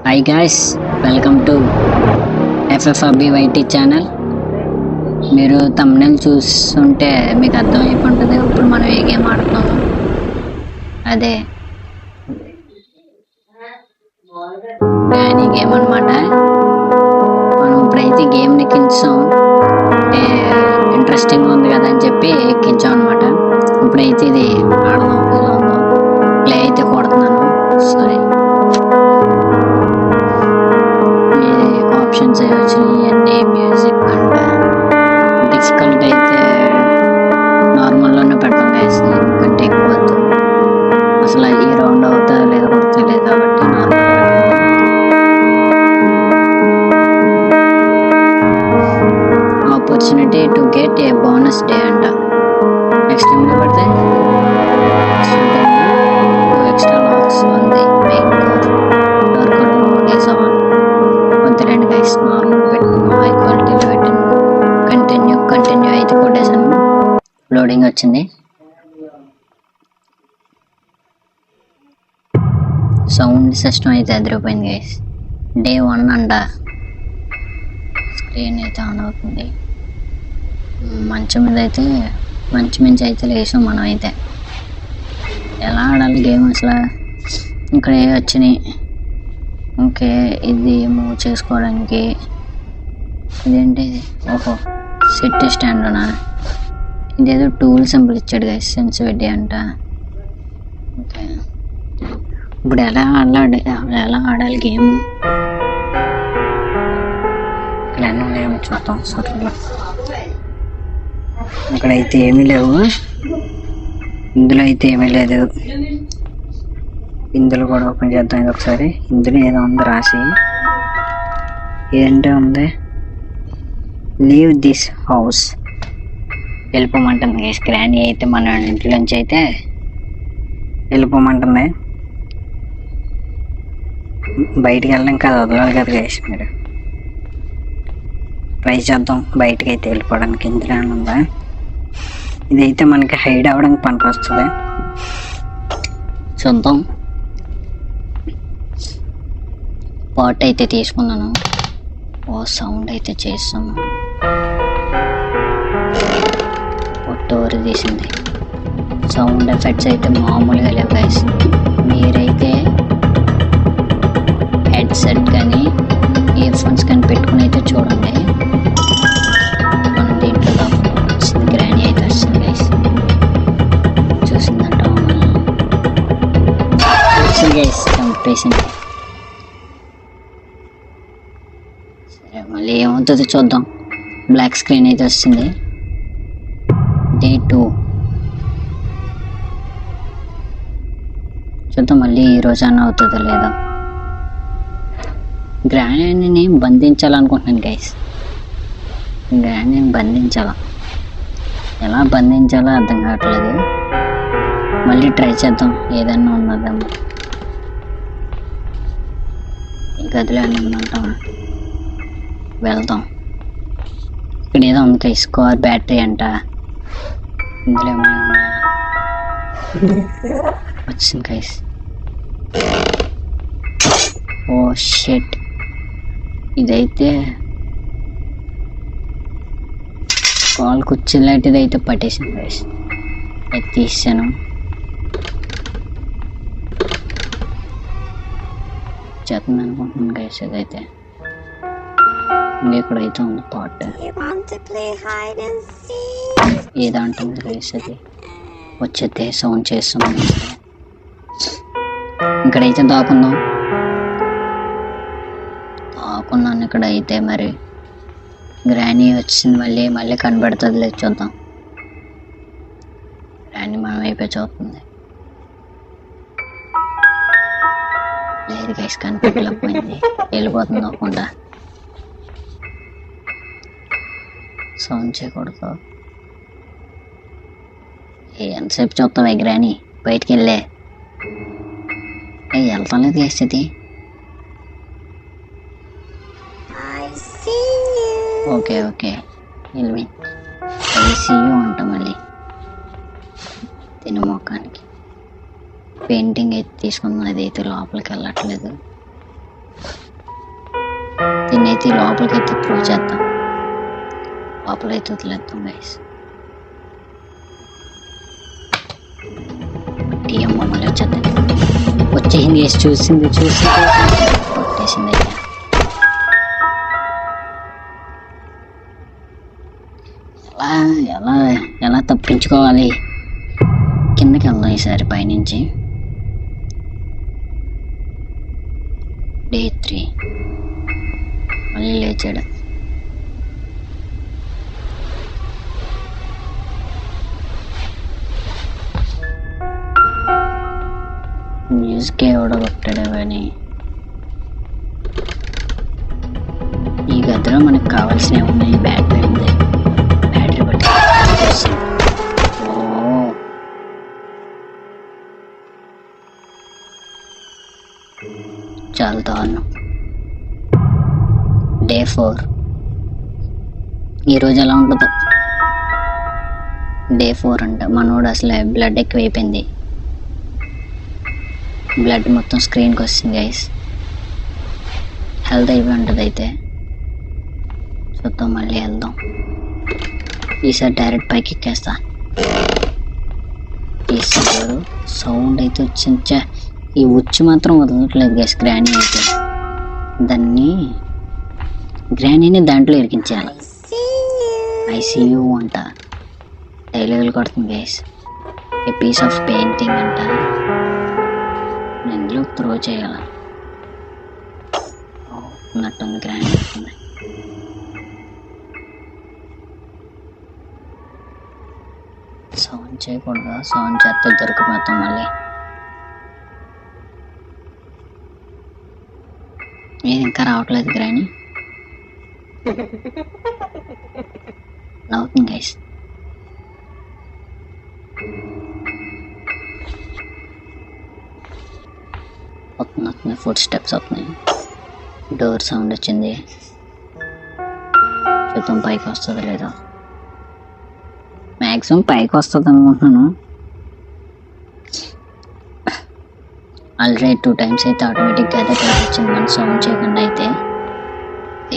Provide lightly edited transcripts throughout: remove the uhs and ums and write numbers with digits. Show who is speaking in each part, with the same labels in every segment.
Speaker 1: Hi guys, welcome to FFRBYT channel. మీరు thumbnail చూస్తుంటే మీకు అర్థమైపోయి ఉంటుంది ఇప్పుడు మనం ఏ గేమ్ ఆడుతున్నాము. అదే గ్రానీ గేమ్ అనమాట. మనం ఇప్పుడైతే గేమ్ని ఎక్కించాం, ఇంట్రెస్టింగ్ ఉంది కదా అని చెప్పి ఎక్కించాం అనమాట. ఇప్పుడైతే ఇది ఆడదాం. ఇలా ఉందాం, ప్లే అయితే కొడుతున్నాను. సారీ, ఆప్షన్స్ వచ్చినాయి అన్నీ. మ్యూజిక్ అంటే డిఫికల్ట్ అయితే నార్మల్లోనే పెడతాం గైస్, ఎందుకంటే ఎక్కువ వద్దు. అసలు ఈ రౌండ్ అవుతుందో లేదో కూడా తెలియదు కాబట్టి normal. Opportunity to get a bonus day అంట. నెక్స్ట్ టైంలో పడితే ఎక్స్ట్రా లాక్స్ ఉంది. మెయిన్ డోర్ వద్దులేండి గైస్, నార్మల్ పెట్టిన హై క్వాలిటీలో పెట్టాను. కంటిన్యూ అయితే కొట్టేసాను. లోడింగ్ వచ్చింది. సౌండ్ సిస్టమ్ అయితే అదిరిపోయింది గైస్. డే 1 అంట. స్క్రీన్ అయితే ఆన్ అవుతుంది. మంచం మీద అయితే మంచి అయితే లేసాం మనం. అయితే ఎలా ఆడాలి గేమ్ అసలు? ఇక్కడ ఏ వచ్చినాయి. ఓకే, ఇది మూవ్ చేసుకోవడానికి. ఇదేంటి ఇది? ఓహో, సెట్ స్టాండ్నా? ఇదేదో టూల్ సింబల్ ఇచ్చాడు గైస్, సెన్సిటివిటీ అంట. ఓకే, ఇప్పుడు ఎలా ఆడాలి గేమ్? ఏమో చూద్దాం. సరే, ఇక్కడైతే ఏమీ లేవు. ఇందులో అయితే ఏమీ లేదు. ఇందులో కూడా ఓపెన్ చేద్దాం ఇది ఒకసారి. ఇందులో ఏదో ఉంది రాసి. ఏంటో ఉంది, లీవ్ దిస్ హౌస్. వెళ్ళిపోమంటుంది గైస్. గ్రానీ అయితే మన ఇంట్లోంచి అయితే వెళ్ళిపోమంటుంది. బయటికి వెళ్ళడం కాదు, వదలాలి కదా గైస్. మీరు ట్రై చేద్దాం బయటకి అయితే వెళ్ళిపోవడానికి. ఇందులో ఉందా? ఇదైతే మనకి హైడ్ అవ్వడానికి పనికి వస్తుంది. చూద్దాం. పాట్ అయితే తీసుకున్నాను. ఓ సౌండ్ అయితే చేస్తాము. డోర్ తీసింది. సౌండ్ ఎఫెక్ట్స్ అయితే మామూలుగా లేవు గైస్. మీరైతే హెడ్సెట్ కానీ ఇయర్ ఫోన్స్ కానీ పెట్టుకుని అయితే చూడండి. మనం దీంట్లో వచ్చింది గ్రానీ అయితే వచ్చింది గైస్. చూసిందంట వచ్చింది గైస్, చంపేసింది. సరే, మళ్ళీ ఏమవుతుందో చూద్దాం. బ్లాక్ స్క్రీన్ అయితే వస్తుంది. డే 2 చూద్దాం మళ్ళీ ఈ రోజు అన్న అవుతుందో లేదో. గ్రానీని బంధించాలనుకుంటున్నాను గైస్. గ్రానీని బంధించాలా, ఎలా బంధించాలో అర్థం కావట్లేదు. మళ్ళీ ట్రై చేద్దాం, ఏదన్నా ఉన్నదేమో. ఈ గదిలో అన్నీ ఉందంటాం. వెళ్దాం. ఇక్కడ ఏదో ఉంది గైస్, కార్ బ్యాటరీ అంట. ఇందులో ఏమైనా వచ్చింది గైస్. ఓ షిట్, ఇదైతే కాల్ కుర్చీ లాంటిది అయితే పట్టేసింది గైస్. అది తీసాను. చేద్దాం అనుకుంటున్నాను గైస్. అదైతే ఇక్కడైతే ఉంది పాట్. ఏదంటుంది గైస్, అది వచ్చేది సౌండ్ చేస్తున్నాం. ఇక్కడైతే దాక్కున్నాను. ఇక్కడైతే మరి గ్రానీ వచ్చింది. మళ్ళీ కనబడుతుంది లేదు, చూద్దాం. గ్రానీ మనం అయిపోయి చూస్తుంది. లేదు గైస్, కనిపెట్టలేకపోయింది. వెళ్ళిపోతుంది అవ్వకుండా. సౌండ్ చేయకూడదు. ఎంతసేపు చూస్తావే గ్రానీ? బయటికి వెళ్ళే. వెళ్తాం లేదు గైస్. ఇది ఓకే వెళ్ళి సీయూ అంట. మళ్ళీ తిన మొక్కానికి పెయింటింగ్ అయితే తీసుకుందాం. అది అయితే లోపలికి వెళ్ళట్లేదు. దీన్ని అయితే లోపలికైతే త్రో చేద్దాం, లోపలైతే వదిలేద్దాం గైస్. టీఎం మళ్ళీ వచ్చేద్దాం. వచ్చేసింది గైస్, చూసింది కొట్టేసింది అయితే. ఎలా ఎలా ఎలా తప్పించుకోవాలి? కిందకి వెళ్దాం ఈసారి పైనుంచి. డే 3 మళ్ళీ లేచాడు. మ్యూజిక్ ఎవడో కొట్టాడు కానీ ఈ గదిలో మనకు కావాల్సినవి ఉన్నాయి. బ్యాటరీ ఉంది, బ్యాటరీ బట్టి చాలా దారుణం. డే 4 ఈరోజు ఎలా ఉంటుందో. డే 4 అంట. మనోడు అసలు బ్లడ్ ఎక్కువైపోయింది, బ్లడ్ మొత్తం స్క్రీన్కి వస్తుంది గైస్. హెల్త్ అయిపోయి ఉంటుంది అయితే. చూద్దాం, మళ్ళీ వెళ్దాం. ఈసారి డైరెక్ట్ పైకి ఎక్కేస్తా. ఈసారి సౌండ్ అయితే వచ్చింది. ఈ ఉచ్చు మాత్రం వదలట్లేదు గైస్. గ్రానీని దాంట్లో ఇరికించాలి. ఐసీయూ అంట, డైలాగులు కొడుతుంది guys. A piece of painting అంట, ఇందులో త్రో చేయాలి ఉన్నట్టుంది. గ్రానీ అవుతుంది. సౌండ్ చేయకూడదు, సౌండ్ చేస్తే దొరికిపోతాం మళ్ళీ. ఏది ఇంకా రావట్లేదు గ్రానీ. అవుతుంది గైస్. వస్తుంది, ఫుడ్ స్టెప్స్ వస్తున్నాయి. డోర్ సౌండ్ వచ్చింది. చూద్దాం పైకి వస్తుందో లేదో. మ్యాక్సిమం పైకి వస్తుంది అనుకుంటున్నాను. ఆల్రెడీ 2 times అయితే ఆటోమేటిక్గా అయితే పైకి వచ్చింది. మనం సౌండ్ చేయకుండా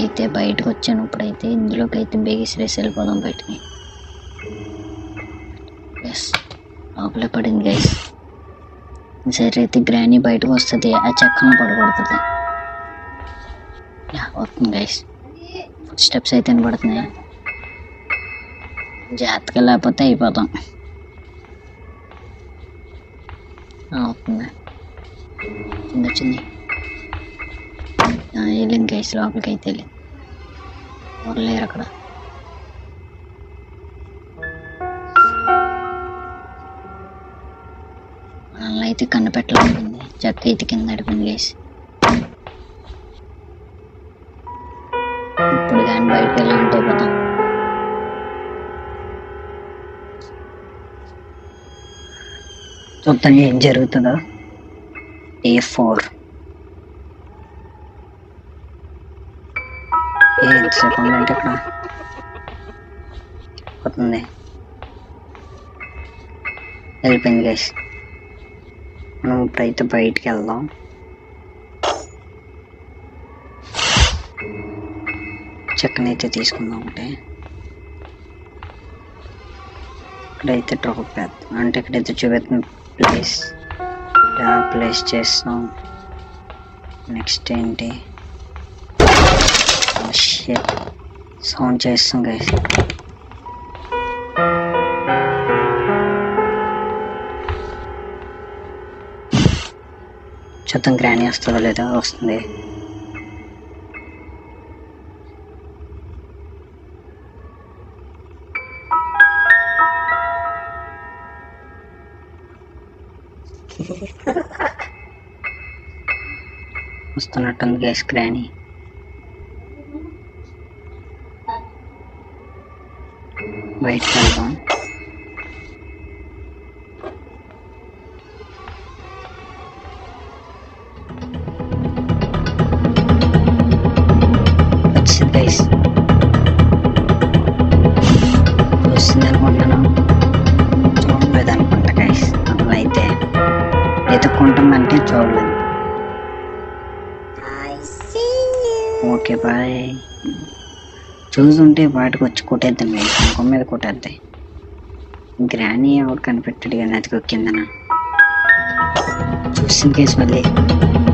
Speaker 1: అయితే బయటకు వచ్చాను. ఇప్పుడైతే ఇందులోకి అయితే బేగిసిరేసి వెళ్ళిపోదాం బయటికి. ఎస్, లోపలే పడింది గైస్. సరే అయితే గ్రానీ బయటకు వస్తుంది, ఆ చెక్కను పడగొడుతుంది. వస్తుంది గైస్. ఫుడ్ స్టెప్స్ అయితే వినపడుతున్నాయి. జాగ్రత్తగా లేకపోతే అయిపోతాం. అవుతుంది, వచ్చింది. వెళ్ళింది గైస్, లోపలికి అయితే వెళ్ళింది. ఎవరు లేరు అక్కడ. మనల్ని అయితే కన్నపెట్టలేకపోయింది. చెక్క అయితే కింద నడిపింది గైస్. ఇప్పుడు కానీ బయటకు వెళ్ళాలంటే అయిపోతాం. చూద్దాం ఏం జరుగుతుందో. డే 4 ఎంతసేపు ఉందంటే ఇక్కడ పోతుంది. వెళ్ళిపోయింది గైస్. మనం ఇప్పుడైతే బయటికి వెళ్దాం. చెక్కనైతే తీసుకుందాం. ఇక్కడైతే డ్రాప్ చేద్దాం. అంటే ఇక్కడైతే చూపెడుతున్న ప్లేస్ చేస్తాం. నెక్స్ట్ ఏంటి, సౌండ్ చేస్తాం గైస్. చూద్దాం గ్రానీ వస్తుందో లేదా. వస్తుంది. వస్తున్నట్టుంది గైస్ గ్రానీ. బయటకు వెళ్దాం. వచ్చింది గైస్. వస్తుంది అనుకుంటున్నాను. చూడలేదు అనుకుంటా గైస్. అందులో అయితే ఎత్తుక్కుంటుందంటే చూడలేదు. Okay bye. చూస్తుంటే వాటికి వచ్చి కొట్టేద్దాం గైస్, ముఖం మీద కొట్టేద్దాయి. గ్రానీ ఎవరు కనిపెట్టాడు కానీ అది కిందన చూస్తుంది కేసు, మళ్ళీ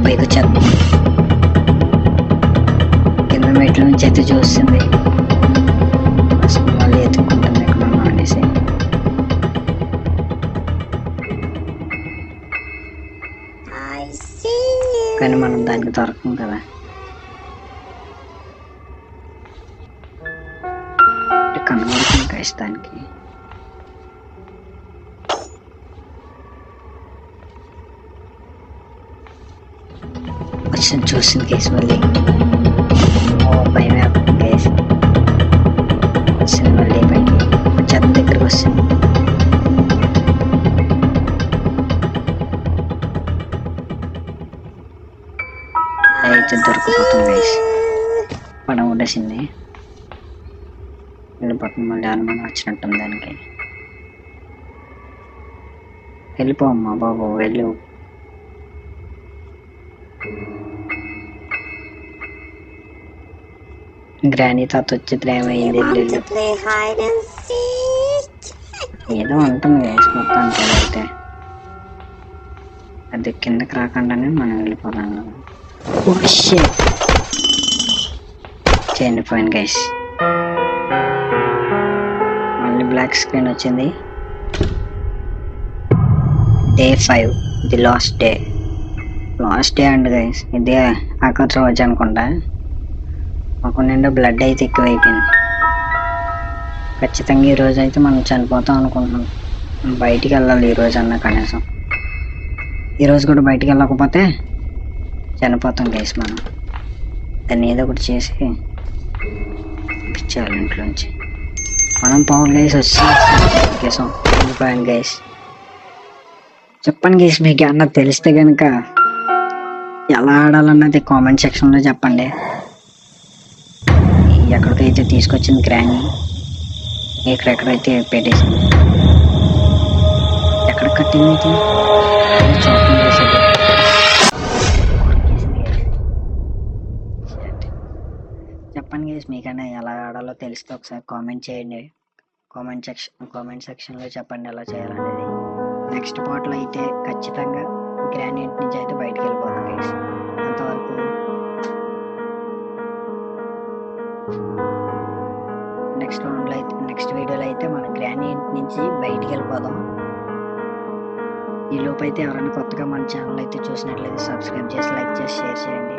Speaker 1: పైకి వచ్చేద్దాం. కింద మెట్ల నుంచి అయితే చూస్తుంది, అసలు మళ్ళీ ఎత్తుక్కుంటుంది ఎక్కడ అనేసి. కానీ మనం దానికి దొరకం కదా. కనబడుతుంది కేసు దానికి. వచ్చింది చూసింది కేసు, మళ్ళీ భయం వేస్తుంది కేసు. వచ్చింది మళ్ళీ పైకి, చెత్త దగ్గరికి వస్తుంది. అయితే దొరికిపోతుంది కేసు, పడం ఉండేసింది. వెళ్ళిపోతుంది, మళ్ళీ అనుమానం వచ్చినట్టుంది దానికి. వెళ్ళిపోమ్మా బాబు, వెళ్ళు. గ్రానీ తాత వచ్చేది ఏమైంది, ఏదో ఉంటుంది వేసి మొత్తానికి. అయితే అది కిందకి రాకుండానే మనం వెళ్ళిపోతాం కదా. చనిపోయింది గైస్, మళ్ళీ బ్లాక్ స్క్రీన్ వచ్చింది. Day 5, ది లాస్ట్ డే అండి గైస్. ఇది ఆఖరి రోజు అనుకుంటా. మాకు నిండా బ్లడ్ అయితే ఎక్కువైపోయింది. ఖచ్చితంగా ఈరోజు అయితే మనం చనిపోతాం అనుకుంటున్నాం. బయటికి వెళ్ళాలి ఈరోజు అన్న, కనీసం ఈరోజు కూడా బయటికి వెళ్ళకపోతే చనిపోతాం గైస్. మనం దాన్ని ఏదో ఒకటి చేసి పిచ్చేయాలి ఇంట్లోంచి. మనం పవర్ గైస్ వచ్చేసాం. వెళ్ళిపోయాను గైస్. చెప్పండి గైస్, మీకు అన్నది తెలిస్తే కనుక ఎలా ఆడాలన్నది కామెంట్ సెక్షన్లో చెప్పండి. ఎక్కడికైతే తీసుకొచ్చింది గ్రానీ, ఎక్కడెక్కడైతే పెట్టేసింది, ఎక్కడ కట్టింది అయితే చూడండి చేసేది. చెప్పండి గైస్, మీకన్నా ఎలా ఆడాలో తెలిస్తే ఒకసారి కామెంట్ చేయండి. కామెంట్ సెక్షన్లో చెప్పండి ఎలా చేయాలనేది. నెక్స్ట్ పార్ట్లో అయితే ఖచ్చితంగా గ్రానీ ఇంటి నుంచి అయితే బయటకు వెళ్ళిపోతాం గైస్. అంతవరకు నెక్స్ట్ వీడియోలో అయితే మన గ్రానీ ఇంటి నుంచి బయటికి వెళ్ళిపోదాం. ఈ లోపు అయితే ఎవరైనా కొత్తగా మన ఛానల్ అయితే చూసినట్లయితే సబ్స్క్రైబ్ చేసి, లైక్ చేసి, షేర్ చేయండి.